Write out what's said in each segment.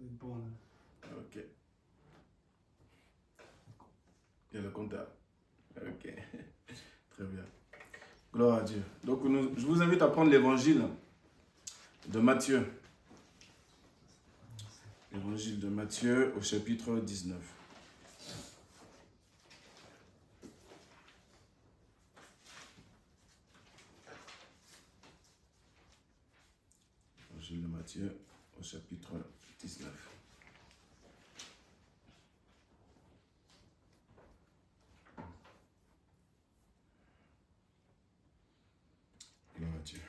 être bon là. Ok. Il y a le compteur. Ok. Très bien. Gloire à Dieu. Donc, je vous invite à prendre l'évangile de Matthieu. L'évangile de Matthieu au chapitre 19. L'évangile de Matthieu au chapitre 19. Gloire à Dieu.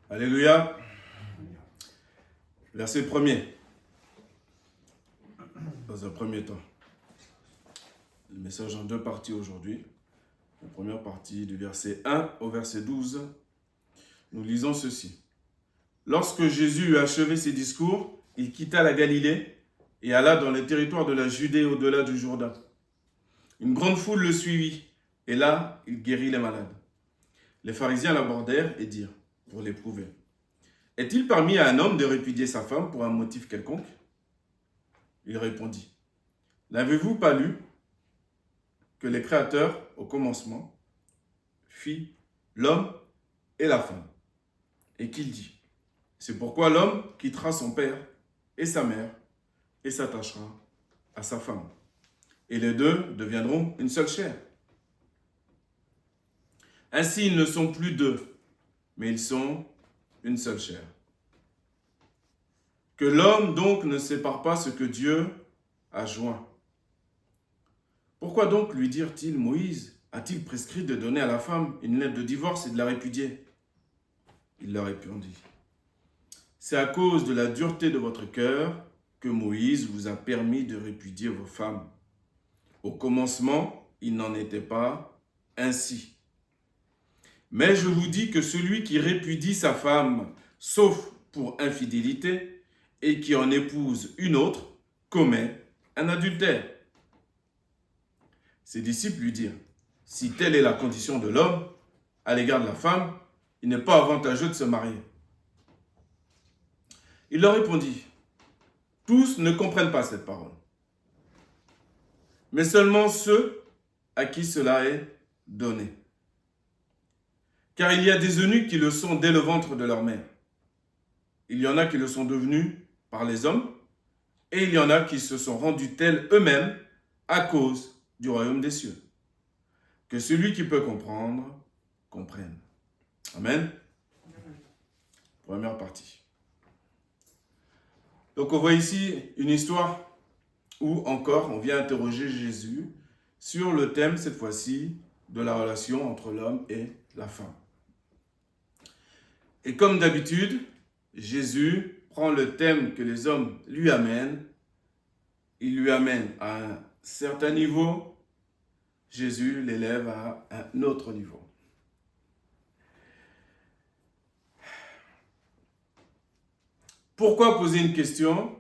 Alléluia. Verset 1er. Dans un premier temps. Le message en deux parties aujourd'hui. La première partie du verset 1 au verset 12. Nous lisons ceci. Lorsque Jésus eut achevé ses discours, il quitta la Galilée et alla dans les territoires de la Judée au-delà du Jourdain. Une grande foule le suivit et là, il guérit les malades. Les pharisiens l'abordèrent et dirent, pour l'éprouver, « Est-il permis à un homme de répudier sa femme pour un motif quelconque ?» Il répondit, « N'avez-vous pas lu que les créateurs, au commencement, fit l'homme et la femme, et qu'il dit, c'est pourquoi l'homme quittera son père et sa mère et s'attachera à sa femme. Et les deux deviendront une seule chair. Ainsi, ils ne sont plus deux, mais ils sont une seule chair. Que l'homme donc ne sépare pas ce que Dieu a joint. Pourquoi donc lui dirent-ils, Moïse a-t-il prescrit de donner à la femme une lettre de divorce et de la répudier? Il leur répondit, c'est à cause de la dureté de votre cœur que Moïse vous a permis de répudier vos femmes. Au commencement, il n'en était pas ainsi. Mais je vous dis que celui qui répudie sa femme, sauf pour infidélité, et qui en épouse une autre, commet un adultère. Ses disciples lui dirent, si telle est la condition de l'homme à l'égard de la femme, il n'est pas avantageux de se marier. Il leur répondit, tous ne comprennent pas cette parole, mais seulement ceux à qui cela est donné. Car il y a des eunuques qui le sont dès le ventre de leur mère. Il y en a qui le sont devenus par les hommes, et il y en a qui se sont rendus tels eux-mêmes à cause du royaume des cieux. Que celui qui peut comprendre, comprenne. Amen. Première partie. Donc on voit ici une histoire où encore on vient interroger Jésus sur le thème cette fois-ci de la relation entre l'homme et la femme. Et comme d'habitude, Jésus prend le thème que les hommes lui amènent, il lui amène à un certain niveau, Jésus l'élève à un autre niveau. Pourquoi poser une question?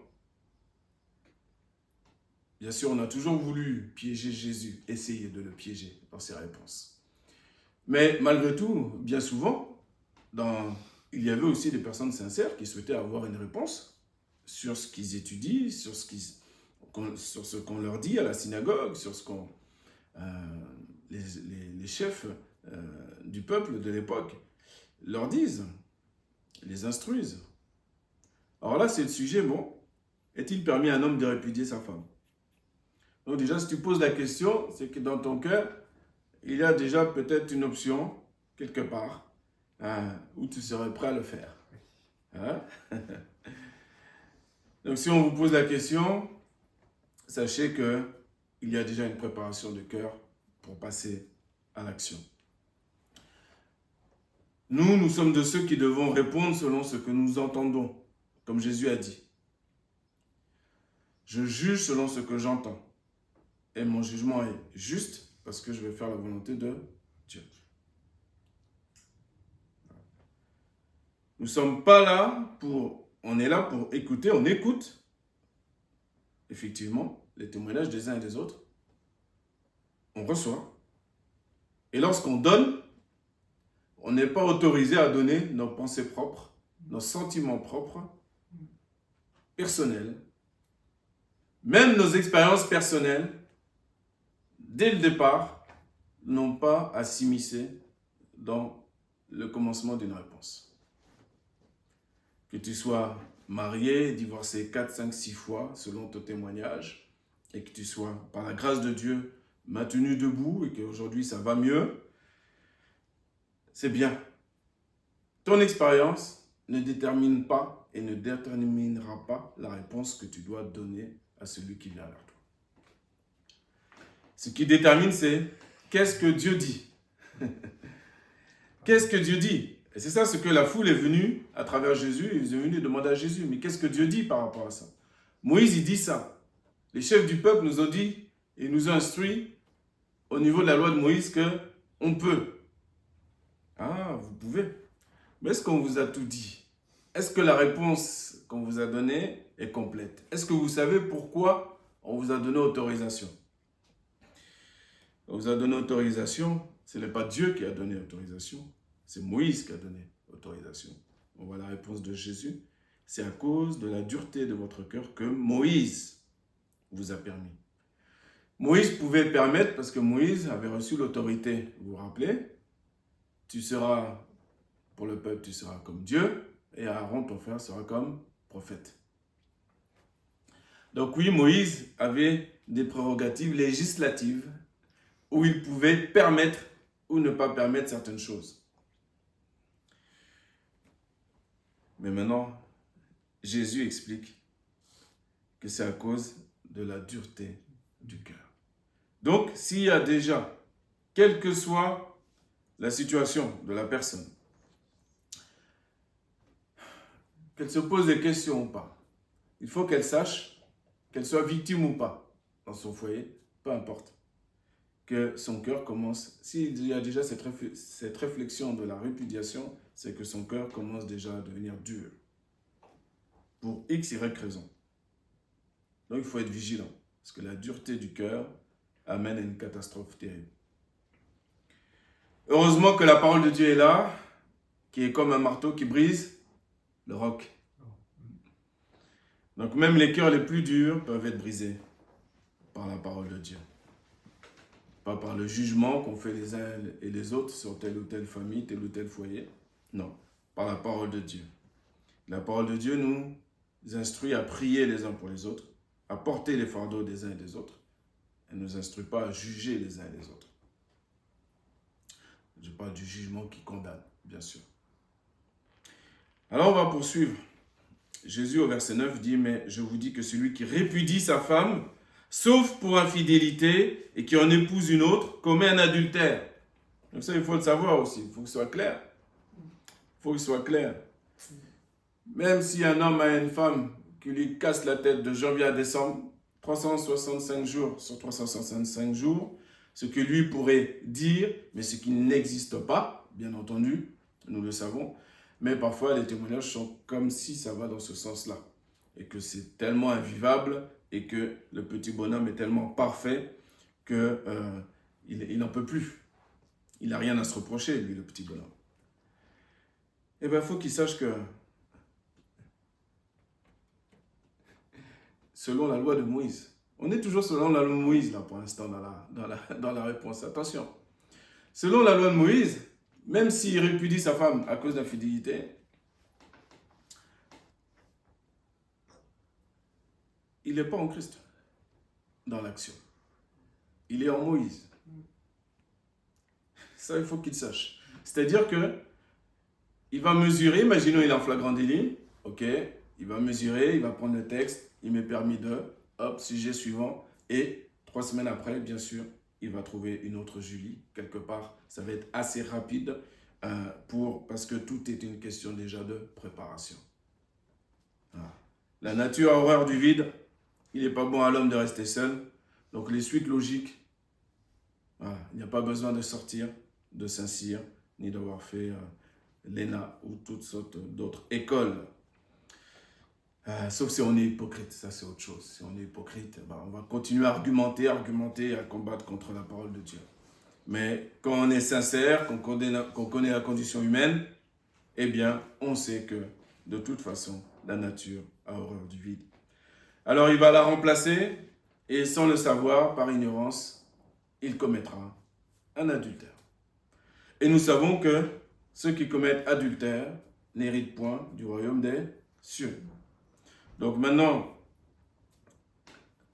Bien sûr, on a toujours voulu piéger Jésus, essayer de le piéger dans ses réponses. Mais malgré tout, bien souvent, il y avait aussi des personnes sincères qui souhaitaient avoir une réponse sur ce qu'ils étudient, sur ce qu'on leur dit à la synagogue, sur ce qu'on les chefs du peuple de l'époque leur disent, les instruisent. Alors là, c'est le sujet, bon, est-il permis à un homme de répudier sa femme? Donc déjà, si tu poses la question, c'est que dans ton cœur, il y a déjà peut-être une option, quelque part, où tu serais prêt à le faire. Hein? Donc si on vous pose la question, sachez qu'il y a déjà une préparation de cœur pour passer à l'action. Nous sommes de ceux qui devons répondre selon ce que nous entendons, comme Jésus a dit. Je juge selon ce que j'entends. Et mon jugement est juste parce que je vais faire la volonté de Dieu. Nous ne sommes pas là on est là pour écouter, on écoute, effectivement, les témoignages des uns et des autres. On reçoit. Et lorsqu'on donne, on n'est pas autorisé à donner nos pensées propres, nos sentiments propres, personnels, même nos expériences personnelles, dès le départ, n'ont pas à s'immiscer dans le commencement d'une réponse. Que tu sois marié, divorcé 4, 5, 6 fois, selon ton témoignage, et que tu sois, par la grâce de Dieu, maintenu debout et qu'aujourd'hui ça va mieux, c'est bien. Ton expérience ne détermine pas et ne déterminera pas la réponse que tu dois donner à celui qui vient vers toi. Ce qui détermine, c'est qu'est-ce que Dieu dit. Qu'est-ce que Dieu dit? Et c'est ça ce que la foule est venue à travers Jésus. Ils sont venus demander à Jésus, mais qu'est-ce que Dieu dit par rapport à ça? Moïse, il dit ça. Les chefs du peuple nous ont dit, et nous ont instruit au niveau de la loi de Moïse qu'on peut. Ah, vous pouvez. Mais est-ce qu'on vous a tout dit? Est-ce que la réponse qu'on vous a donnée est complète? Est-ce que vous savez pourquoi on vous a donné autorisation? On vous a donné autorisation, ce n'est pas Dieu qui a donné autorisation, c'est Moïse qui a donné autorisation. On voit la réponse de Jésus. C'est à cause de la dureté de votre cœur que Moïse vous a permis. Moïse pouvait permettre parce que Moïse avait reçu l'autorité. Vous vous rappelez? Tu seras, pour le peuple, tu seras comme Dieu et Aaron, ton frère, sera comme prophète. Donc oui, Moïse avait des prérogatives législatives où il pouvait permettre ou ne pas permettre certaines choses. Mais maintenant, Jésus explique que c'est à cause de la dureté du cœur. Donc, s'il y a déjà, quelle que soit la situation de la personne, qu'elle se pose des questions ou pas, il faut qu'elle sache qu'elle soit victime ou pas dans son foyer, peu importe, que son cœur commence, s'il y a déjà cette réflexion de la répudiation, c'est que son cœur commence déjà à devenir dur, pour X, Y raison. Donc il faut être vigilant, parce que la dureté du cœur amène à une catastrophe terrible. Heureusement que la parole de Dieu est là, qui est comme un marteau qui brise le roc. Donc même les cœurs les plus durs peuvent être brisés par la parole de Dieu. Pas par le jugement qu'on fait les uns et les autres sur telle ou telle famille, tel ou tel foyer. Non, par la parole de Dieu. La parole de Dieu nous instruit à prier les uns pour les autres, à porter les fardeaux des uns et des autres. Elle ne nous instruit pas à juger les uns et les autres. Je parle du jugement qui condamne, bien sûr. Alors on va poursuivre. Jésus au verset 9 dit, mais je vous dis que celui qui répudie sa femme, sauf pour infidélité, et qui en épouse une autre, commet un adultère. Donc ça, il faut le savoir aussi, il faut que ce soit clair. Il faut que ce soit clair. Même si un homme a une femme qui lui casse la tête de janvier à décembre, 365 jours sur 365 jours, ce que lui pourrait dire, mais ce qui n'existe pas, bien entendu, nous le savons, mais parfois les témoignages sont comme si ça va dans ce sens-là, et que c'est tellement invivable, et que le petit bonhomme est tellement parfait qu'il n'en peut plus. Il n'a rien à se reprocher, lui, le petit bonhomme. Eh bien, il faut qu'il sache que selon la loi de Moïse, on est toujours selon la loi de Moïse, là, pour l'instant, dans la réponse. Attention. Selon la loi de Moïse, même s'il répudie sa femme à cause d'infidélité, il n'est pas en Christ dans l'action. Il est en Moïse. Ça, il faut qu'il sache. C'est-à-dire que il va mesurer, imaginons il est en flagrant délit, ok, il va mesurer, il va prendre le texte, il m'est permis de, hop, sujet suivant, et 3 semaines après, bien sûr, il va trouver une autre Julie, quelque part. Ça va être assez rapide parce que tout est une question déjà de préparation. Voilà. La nature a horreur du vide, il n'est pas bon à l'homme de rester seul, donc les suites logiques, voilà, il n'y a pas besoin de sortir de Saint-Cyr, ni d'avoir fait l'ENA ou toutes sortes d'autres écoles. Sauf si on est hypocrite, ça c'est autre chose. Si on est hypocrite, on va continuer à argumenter, à combattre contre la parole de Dieu. Mais quand on est sincère, qu'on connaît la condition humaine, eh bien, on sait que De toute façon, la nature a horreur du vide. Alors il va la remplacer et sans le savoir, par ignorance, il commettra un adultère. Et nous savons que ceux qui commettent adultère n'héritent point du royaume des cieux. Donc maintenant,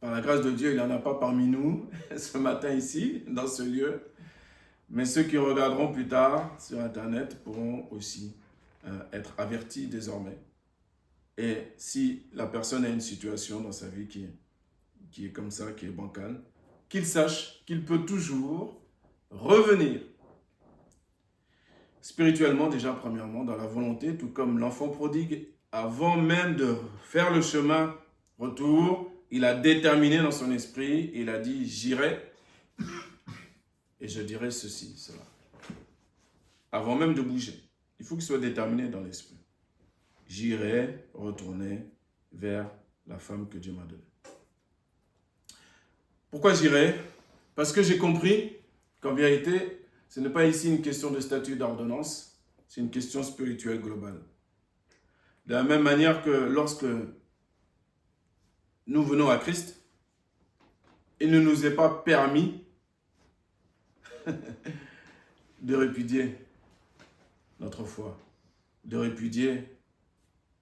par la grâce de Dieu, il n'y en a pas parmi nous ce matin ici, dans ce lieu. Mais ceux qui regarderont plus tard sur Internet pourront aussi être avertis désormais. Et si la personne a une situation dans sa vie qui est comme ça, qui est bancale, qu'il sache qu'il peut toujours revenir. Spirituellement déjà, premièrement, dans la volonté, tout comme l'enfant prodigue, avant même de faire le chemin retour, il a déterminé dans son esprit, il a dit, j'irai et je dirai ceci, cela. Avant même de bouger, il faut qu'il soit déterminé dans l'esprit. J'irai retourner vers la femme que Dieu m'a donnée. Pourquoi j'irai? Parce que j'ai compris qu'en vérité, ce n'est pas ici une question de statut d'ordonnance, c'est une question spirituelle globale. De la même manière que lorsque nous venons à Christ, il ne nous est pas permis de répudier notre foi, de répudier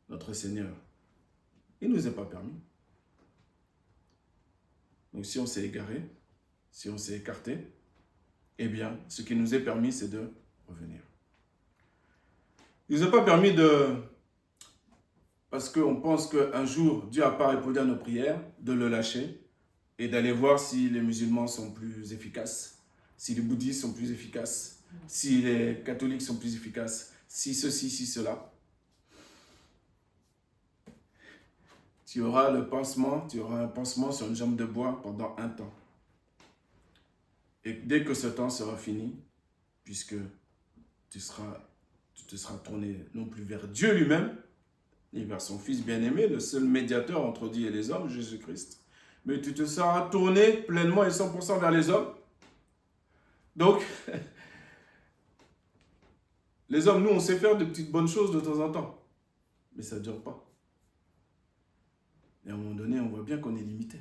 notre Seigneur. Il ne nous est pas permis. Donc si on s'est égaré, si on s'est écarté, eh bien, ce qui nous est permis, c'est de revenir. Il ne nous est pas permis de... Parce qu'on pense qu'un jour, Dieu n'a pas répondu à nos prières, de le lâcher et d'aller voir si les musulmans sont plus efficaces, si les bouddhistes sont plus efficaces, si les catholiques sont plus efficaces, si ceci, si cela. Tu auras un pansement sur une jambe de bois pendant un temps. Et dès que ce temps sera fini, puisque tu te seras tourné non plus vers Dieu lui-même, ni vers son Fils bien-aimé, le seul médiateur entre Dieu et les hommes, Jésus-Christ, mais tu te seras tourné pleinement et 100% vers les hommes. Donc, les hommes, nous, on sait faire de petites bonnes choses de temps en temps, mais ça ne dure pas. Et à un moment donné, on voit bien qu'on est limité.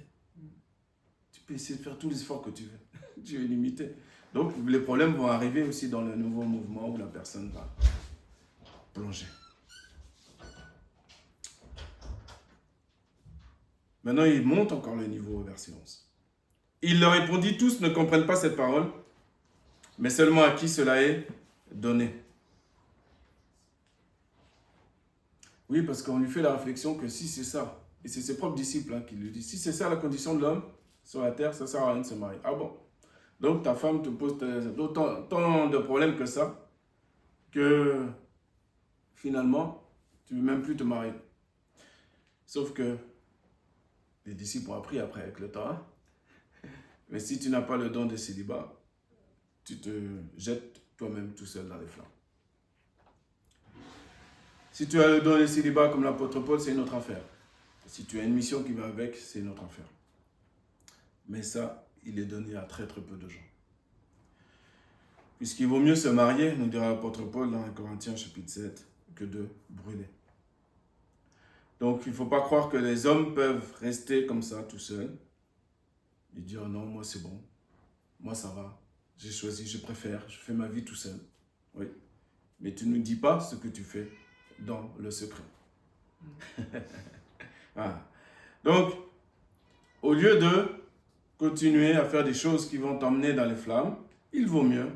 Tu peux essayer de faire tous les efforts que tu veux. Tu es limité. Donc, les problèmes vont arriver aussi dans le nouveau mouvement où la personne va plonger. Maintenant, il monte encore le niveau au verset 11. Il leur répondit, tous ne comprennent pas cette parole, mais seulement à qui cela est donné. Oui, parce qu'on lui fait la réflexion que si c'est ça, et c'est ses propres disciples qui lui disent, si c'est ça la condition de l'homme sur la terre, ça ne sert à rien de se marier. Ah bon? Donc ta femme te pose tant de problèmes que ça, que finalement, tu ne veux même plus te marier. Sauf que les disciples ont appris après avec le temps. Hein? Mais si tu n'as pas le don de célibat, tu te jettes toi-même tout seul dans les flammes. Si tu as le don de célibat comme l'apôtre Paul, c'est une autre affaire. Si tu as une mission qui va avec, c'est une autre affaire. Mais ça, il est donné à très très peu de gens. Puisqu'il vaut mieux se marier, nous dira l'apôtre Paul dans 1 Corinthiens chapitre 7, que de brûler. Donc il ne faut pas croire que les hommes peuvent rester comme ça tout seuls et dire non, moi c'est bon, moi ça va, j'ai choisi, je préfère, je fais ma vie tout seul. Oui, mais tu ne dis pas ce que tu fais dans le secret. Voilà. Donc, au lieu de continuer à faire des choses qui vont t'emmener dans les flammes, il vaut mieux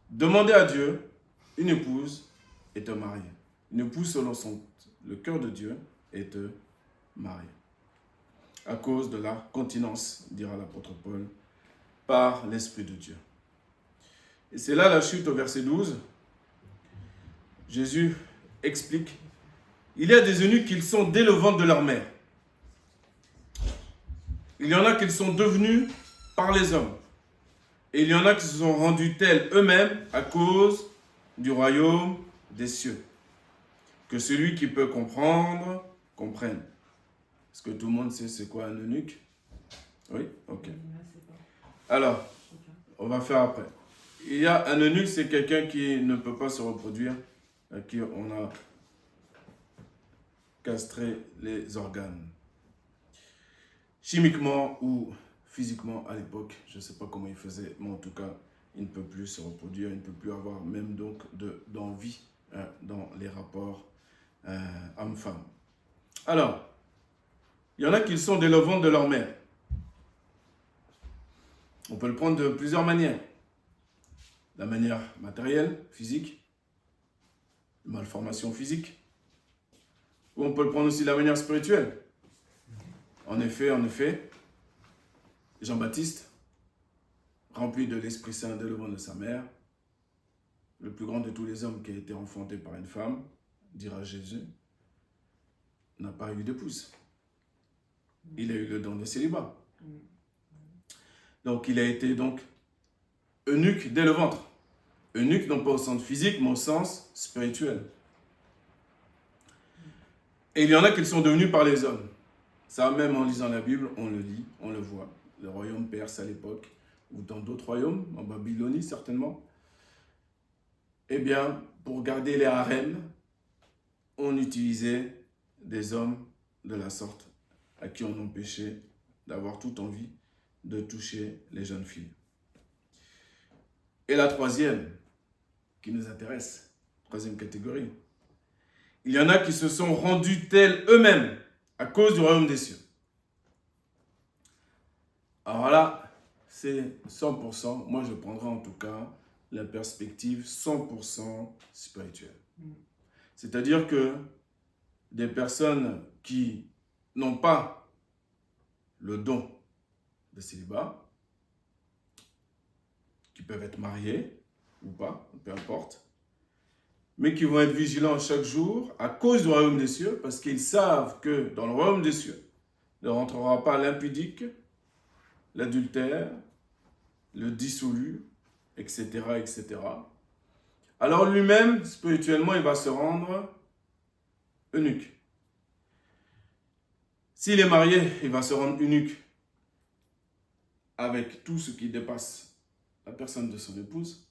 demander à Dieu une épouse et te marier. Une épouse selon le cœur de Dieu et te marier. À cause de la continence, dira l'apôtre Paul, par l'Esprit de Dieu. Et c'est là la chute au verset 12. Jésus explique, il y a des eunuques qui sont dès le ventre de leur mère. Il y en a qui sont devenus par les hommes. Et il y en a qui se sont rendus tels eux-mêmes à cause du royaume des cieux. Que celui qui peut comprendre, comprenne. Est-ce que tout le monde sait c'est quoi un eunuque? Oui? Ok. Alors, on va faire après. Il y a un eunuque, c'est quelqu'un qui ne peut pas se reproduire, à qui on a castrer les organes. Chimiquement ou physiquement à l'époque, je ne sais pas comment il faisait, mais en tout cas, il ne peut plus se reproduire, il ne peut plus avoir même donc d'envie dans les rapports homme-femme. Alors, il y en a qui sont dès le ventre de leur mère. On peut le prendre de plusieurs manières. La manière matérielle, physique, malformation physique. Ou on peut le prendre aussi de la manière spirituelle. En effet, Jean-Baptiste, rempli de l'Esprit Saint dès le ventre de sa mère, le plus grand de tous les hommes qui a été enfanté par une femme, dira Jésus, n'a pas eu d'épouse. Il a eu le don de célibat. Donc il a été donc eunuque dès le ventre. Eunuque non pas au sens physique, mais au sens spirituel. Et il y en a qui sont devenus par les hommes. Ça, même en lisant la Bible, on le lit, on le voit. Le royaume perse à l'époque, ou dans d'autres royaumes, en Babylonie certainement. Eh bien, pour garder les harems, on utilisait des hommes de la sorte à qui on empêchait d'avoir toute envie de toucher les jeunes filles. Et la troisième, qui nous intéresse, troisième catégorie, il y en a qui se sont rendus tels eux-mêmes à cause du royaume des cieux. Alors là, c'est 100%, moi je prendrai en tout cas la perspective 100% spirituelle. C'est-à-dire que des personnes qui n'ont pas le don de célibat, qui peuvent être mariées ou pas, peu importe, mais qui vont être vigilants chaque jour à cause du royaume des cieux, parce qu'ils savent que dans le royaume des cieux ne rentrera pas l'impudique, l'adultère, le dissolu, etc., etc. Alors lui-même, spirituellement, il va se rendre eunuque. S'il est marié, il va se rendre eunuque avec tout ce qui dépasse la personne de son épouse.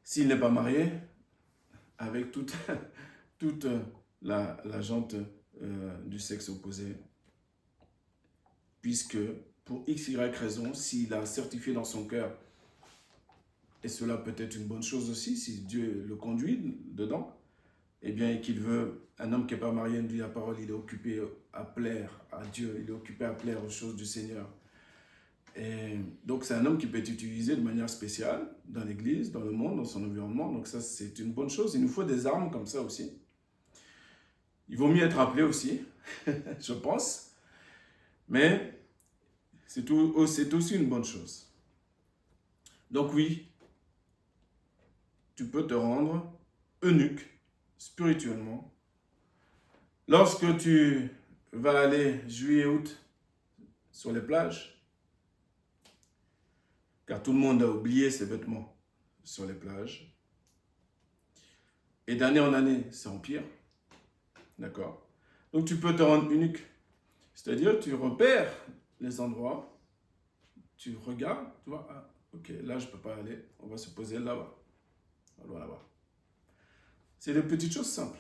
S'il n'est pas marié, avec toute la jante du sexe opposé, puisque pour x, y raison, s'il a certifié dans son cœur, et cela peut être une bonne chose aussi, si Dieu le conduit dedans, eh bien, et qu'il veut, un homme qui n'est pas marié, nous dit la parole, il est occupé à plaire à Dieu, il est occupé à plaire aux choses du Seigneur. Et donc, c'est un homme qui peut être utilisé de manière spéciale dans l'église, dans le monde, dans son environnement. Donc, ça, c'est une bonne chose. Il nous faut des armes comme ça aussi. Il vaut mieux être appelé aussi, je pense. Mais c'est aussi une bonne chose. Donc, oui, tu peux te rendre eunuque spirituellement. Lorsque tu vas aller juillet-août sur les plages, car tout le monde a oublié ses vêtements sur les plages. Et d'année en année, ça empire. D'accord? Donc tu peux te rendre eunuque. C'est-à-dire, tu repères les endroits, tu regardes, tu vois, ah, ok, là je ne peux pas aller, on va se poser là-bas. Là-bas. C'est des petites choses simples.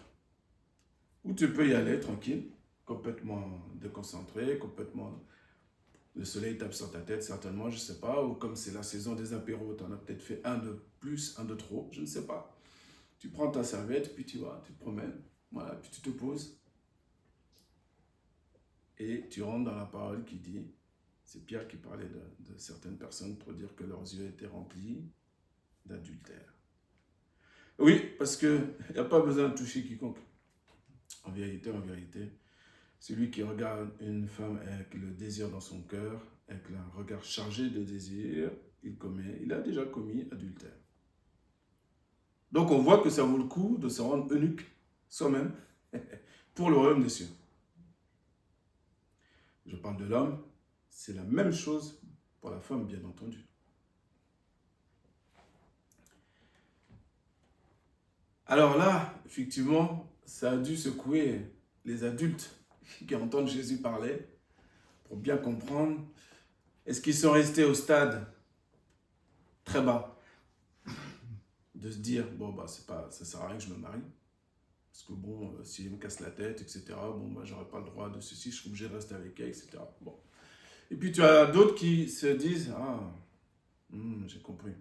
Où tu peux y aller tranquille, complètement déconcentré, complètement... Le soleil tape sur ta tête, certainement, je ne sais pas. Ou comme c'est la saison des apéros, tu en as peut-être fait un de plus, un de trop, je ne sais pas. Tu prends ta serviette, puis tu vas, tu te promènes, voilà, puis tu te poses. Et tu rentres dans la parole qui dit, c'est Pierre qui parlait de certaines personnes pour dire que leurs yeux étaient remplis d'adultère. Oui, parce qu'il n'y a pas besoin de toucher quiconque. En vérité, celui qui regarde une femme avec le désir dans son cœur, avec un regard chargé de désir, il a déjà commis adultère. Donc on voit que ça vaut le coup de se rendre eunuque soi-même pour le royaume des cieux. Je parle de l'homme, c'est la même chose pour la femme, bien entendu. Alors là, effectivement, ça a dû secouer les adultes qui entendent Jésus parler, pour bien comprendre, est-ce qu'ils sont restés au stade très bas, de se dire, bon, bah, ça ne sert à rien que je me marie, Parce que bon, si elle me casse la tête, etc., bon, moi, j'aurais pas le droit de ceci, je suis obligé de rester avec elle, etc. Bon. Et puis, tu as d'autres qui se disent, ah, j'ai compris.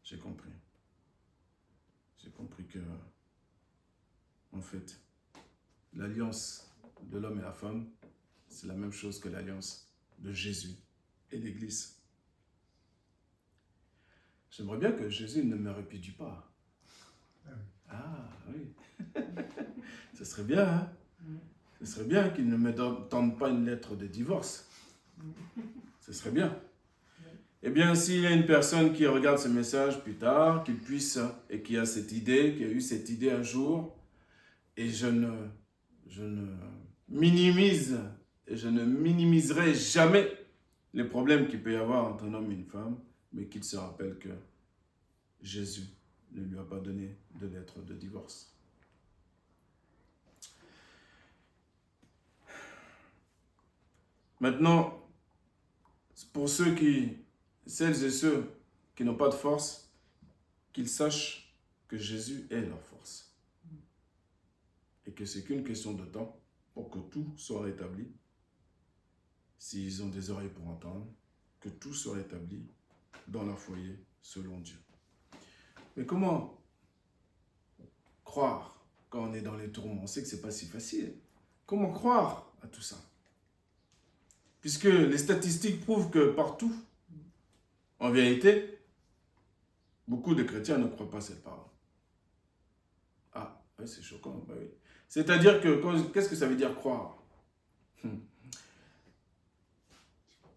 J'ai compris. J'ai compris que, en fait, l'alliance de l'homme et la femme, c'est la même chose que l'alliance de Jésus et l'Église. J'aimerais bien que Jésus ne me répudie pas. Ah, oui. Ce serait bien, hein? Ce serait bien qu'il ne me tende pas une lettre de divorce. Ce serait bien. Eh bien, s'il y a une personne qui regarde ce message plus tard, qu'il puisse, et qui a cette idée, qui a eu cette idée un jour, et je ne minimise, et je ne minimiserai jamais les problèmes qu'il peut y avoir entre un homme et une femme, mais qu'il se rappelle que Jésus ne lui a pas donné de lettre de divorce. Maintenant, pour celles et ceux qui n'ont pas de force, qu'ils sachent que Jésus est leur force. Et que c'est qu'une question de temps pour que tout soit rétabli. S'ils ont des oreilles pour entendre, que tout soit rétabli dans leur foyer selon Dieu. Mais comment croire quand on est dans les tourments? On sait que ce n'est pas si facile. Comment croire à tout ça? Puisque les statistiques prouvent que partout, en vérité, beaucoup de chrétiens ne croient pas cette parole. Ah, oui, c'est choquant. Bah oui. C'est-à-dire que, qu'est-ce que ça veut dire croire?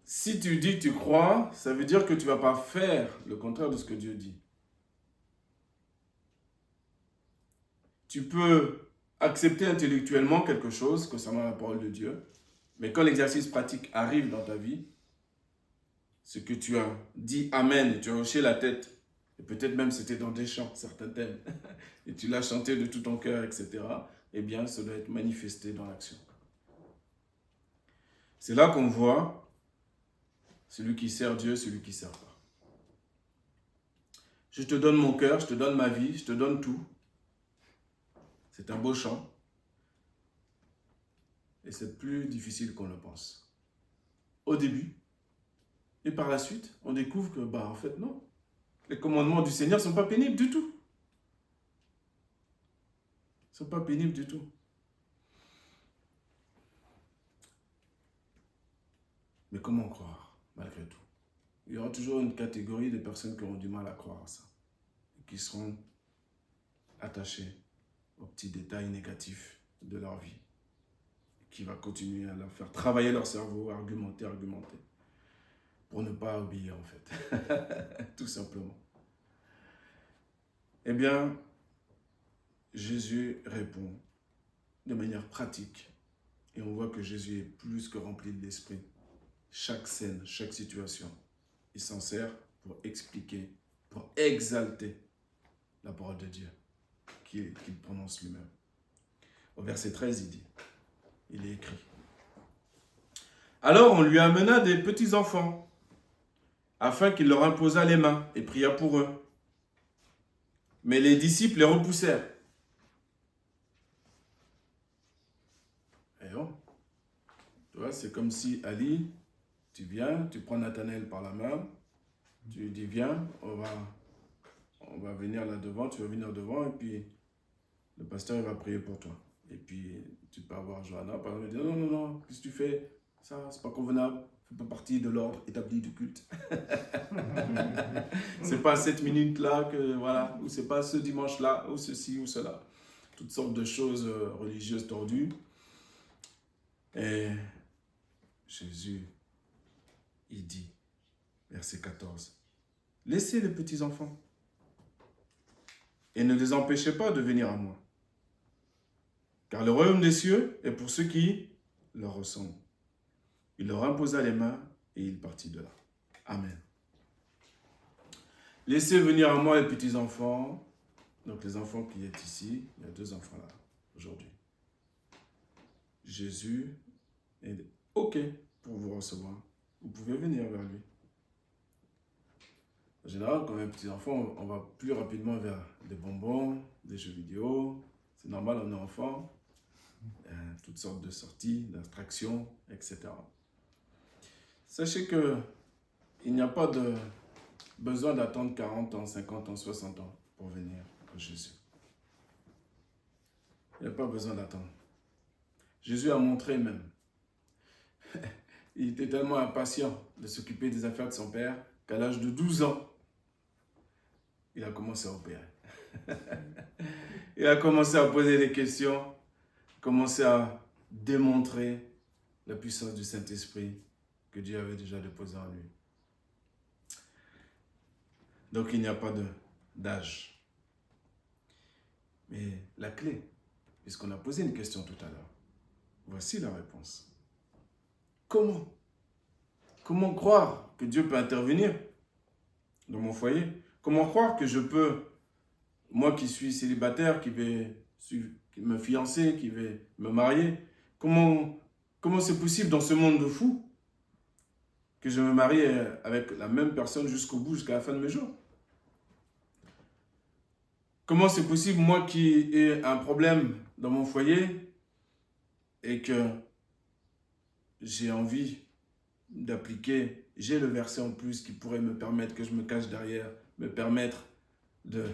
Si tu dis que tu crois, ça veut dire que tu ne vas pas faire le contraire de ce que Dieu dit. Tu peux accepter intellectuellement quelque chose concernant la parole de Dieu, mais quand l'exercice pratique arrive dans ta vie, ce que tu as dit Amen, et tu as hoché la tête, et peut-être même c'était dans des chants, certains thèmes, et tu l'as chanté de tout ton cœur, etc., eh bien, ça doit être manifesté dans l'action. C'est là qu'on voit celui qui sert Dieu, celui qui ne sert pas. Je te donne mon cœur, je te donne ma vie, je te donne tout. C'est un beau chant. Et c'est plus difficile qu'on le pense. Au début. Et par la suite, on découvre que, en fait, non. Les commandements du Seigneur ne sont pas pénibles du tout. Ils ne sont pas pénibles du tout. Mais comment croire, malgré tout? Il y aura toujours une catégorie de personnes qui auront du mal à croire à ça. Et qui seront attachées aux petits détails négatifs de leur vie. Qui va continuer à leur faire travailler leur cerveau, argumenter. Pour ne pas obéir, en fait. Tout simplement. Eh bien, Jésus répond de manière pratique. Et on voit que Jésus est plus que rempli de l'esprit. Chaque scène, chaque situation, il s'en sert pour expliquer, pour exalter la parole de Dieu qu'il prononce lui-même. Au verset 13, il dit, il est écrit. Alors on lui amena des petits-enfants, afin qu'il leur imposât les mains et pria pour eux. Mais les disciples les repoussèrent. Et oh, tu vois, c'est comme si Ali, tu viens, tu prends Nathanaël par la main, tu lui dis viens, on va venir là devant, tu vas venir devant et puis le pasteur il va prier pour toi. Et puis tu peux avoir Johanna par exemple, il dit non, qu'est-ce que tu fais? Ça, c'est pas convenable, ça fait pas partie de l'ordre établi du culte. C'est pas cette minute-là que voilà, ou c'est pas ce dimanche-là, ou ceci ou cela. Toutes sortes de choses religieuses tordues. Et Jésus, il dit, verset 14, laissez les petits-enfants et ne les empêchez pas de venir à moi. Car le royaume des cieux est pour ceux qui leur ressemblent. Il leur imposa les mains et il partit de là. Amen. Laissez venir à moi les petits-enfants. Donc les enfants qui sont ici, il y a 2 enfants là aujourd'hui. Jésus est OK pour vous recevoir. Vous pouvez venir vers lui. En général, quand on est petit enfant, on va plus rapidement vers des bonbons, des jeux vidéo, C'est normal, on est enfant. Toutes sortes de sorties, d'abstractions, etc. Sachez que il n'y a pas de besoin d'attendre 40 ans, 50 ans, 60 ans pour venir à Jésus. Il n'y a pas besoin d'attendre. Jésus a montré même. Il était tellement impatient de s'occuper des affaires de son père qu'à l'âge de 12 ans, il a commencé à opérer. Il a commencé à poser des questions, commencé à démontrer la puissance du Saint-Esprit que Dieu avait déjà déposée en lui. Donc il n'y a pas d'âge. Mais la clé, puisqu'on a posé une question tout à l'heure, voici la réponse. Comment? Comment croire que Dieu peut intervenir dans mon foyer? Comment croire que je peux, moi qui suis célibataire, qui vais me fiancer, qui vais me marier, comment c'est possible dans ce monde de fous que je me marie avec la même personne jusqu'au bout, jusqu'à la fin de mes jours? Comment c'est possible, moi qui ai un problème dans mon foyer et que j'ai envie d'appliquer, j'ai le verset en plus qui pourrait me permettre, que je me cache derrière, me permettre de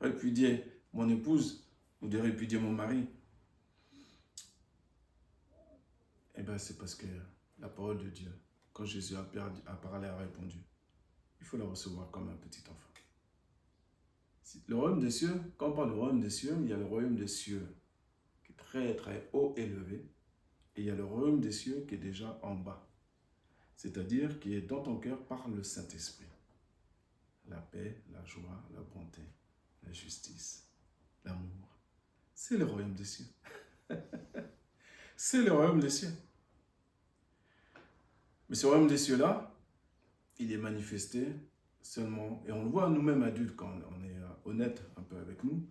répudier mon épouse ou de répudier mon mari? Eh bien, c'est parce que la parole de Dieu, quand Jésus a parlé, a répondu. Il faut la recevoir comme un petit enfant. Le royaume des cieux, quand on parle du royaume des cieux, il y a le royaume des cieux qui est très très haut élevé, et il y a le royaume des cieux qui est déjà en bas, c'est-à-dire qui est dans ton cœur par le Saint-Esprit. La paix, la joie, la bonté, la justice, l'amour. C'est le royaume des cieux. C'est le royaume des cieux. Mais ce royaume des cieux-là, il est manifesté seulement, et on le voit nous-mêmes adultes quand on est honnête un peu avec nous,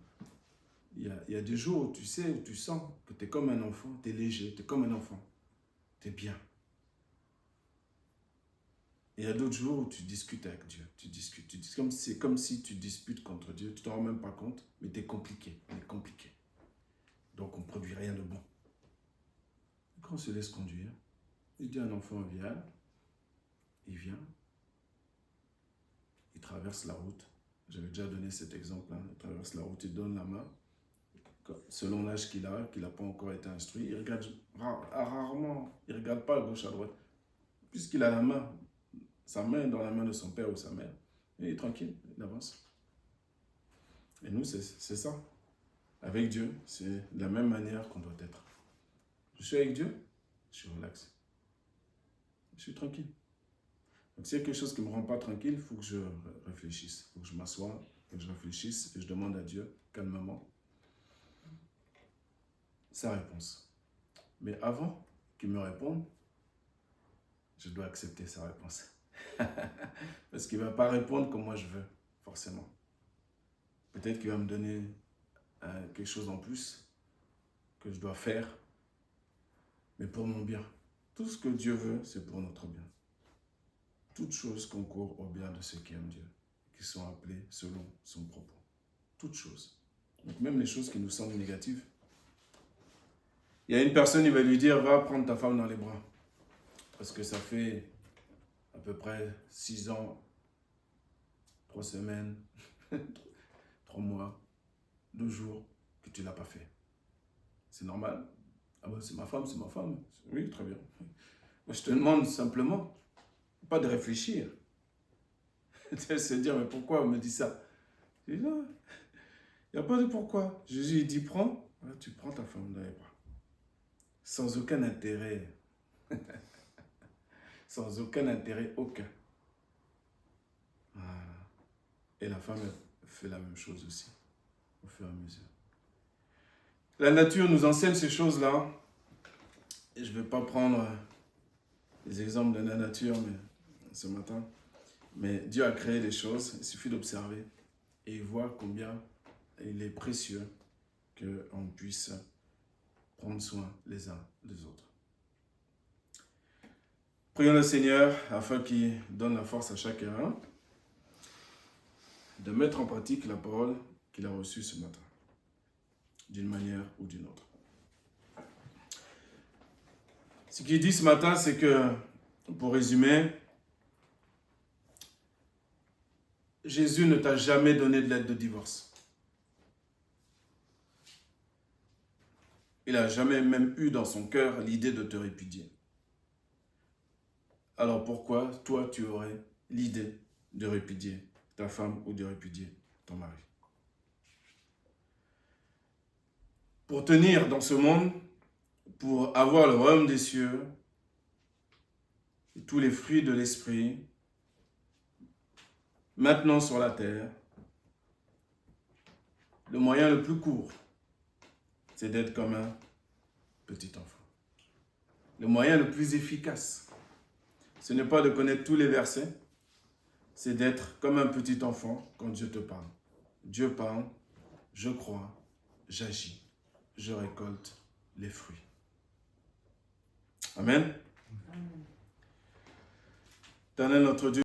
il y a des jours où tu sais, où tu sens que tu es comme un enfant, tu es léger, tu es comme un enfant, tu es bien. Et il y a d'autres jours où tu discutes avec Dieu, c'est comme si tu disputes contre Dieu, tu ne t'en rends même pas compte, mais tu es compliqué, on est compliqué. Donc on ne produit rien de bon. Et quand on se laisse conduire, il dit à un enfant, viens, il vient, il traverse la route. J'avais déjà donné cet exemple, il traverse la route, il donne la main, selon l'âge qu'il n'a pas encore été instruit, il regarde rarement, il ne regarde pas à gauche, à droite, puisqu'il a la main, sa main dans la main de son père ou sa mère, et il est tranquille, il avance. Et nous, c'est ça. Avec Dieu, c'est de la même manière qu'on doit être. Je suis avec Dieu, je suis relax. Je suis tranquille. Donc s'il y a quelque chose qui ne me rend pas tranquille, il faut que je réfléchisse. Il faut que je m'assoie, que je réfléchisse et je demande à Dieu, calmement, sa réponse. Mais avant qu'il me réponde, je dois accepter sa réponse. Parce qu'il ne va pas répondre comme moi je veux, forcément. Peut-être qu'il va me donner quelque chose en plus que je dois faire, mais pour mon bien. Tout ce que Dieu veut, c'est pour notre bien. Toutes choses concourent au bien de ceux qui aiment Dieu, qui sont appelés selon son propos. Toutes choses. Donc même les choses qui nous semblent négatives. Il y a une personne, il va lui dire, va prendre ta femme dans les bras. Parce que ça fait à peu près 6 ans, 3 semaines, 3 mois, 2 jours que tu ne l'as pas fait. C'est normal. Ah ben c'est ma femme, c'est ma femme. Oui, très bien. Moi, je te demande simplement, pas de réfléchir. De se dire, mais pourquoi on me dit ça? Je dis, non, il n'y a pas de pourquoi. Jésus, il dit, prends. Voilà, tu prends ta femme dans les bras. Sans aucun intérêt. Sans aucun intérêt, aucun. Voilà. Et la femme fait la même chose aussi, au fur et à mesure. La nature nous enseigne ces choses-là. Et je ne vais pas prendre les exemples de la nature ce matin. Mais Dieu a créé des choses, il suffit d'observer et voir combien il est précieux qu'on puisse prendre soin les uns des autres. Prions le Seigneur afin qu'il donne la force à chacun de mettre en pratique la parole qu'il a reçue ce matin. d'une manière ou d'une autre. Ce qu'il dit ce matin, c'est que, pour résumer, Jésus ne t'a jamais donné de lettre de divorce. Il n'a jamais même eu dans son cœur l'idée de te répudier. Alors pourquoi, toi, tu aurais l'idée de répudier ta femme ou de répudier ton mari? Pour tenir dans ce monde, pour avoir le royaume des cieux, et tous les fruits de l'esprit, maintenant sur la terre, le moyen le plus court, c'est d'être comme un petit enfant. Le moyen le plus efficace, ce n'est pas de connaître tous les versets, c'est d'être comme un petit enfant quand Dieu te parle. Dieu parle, je crois, j'agis, je récolte les fruits. Amen. Éternel notre Dieu,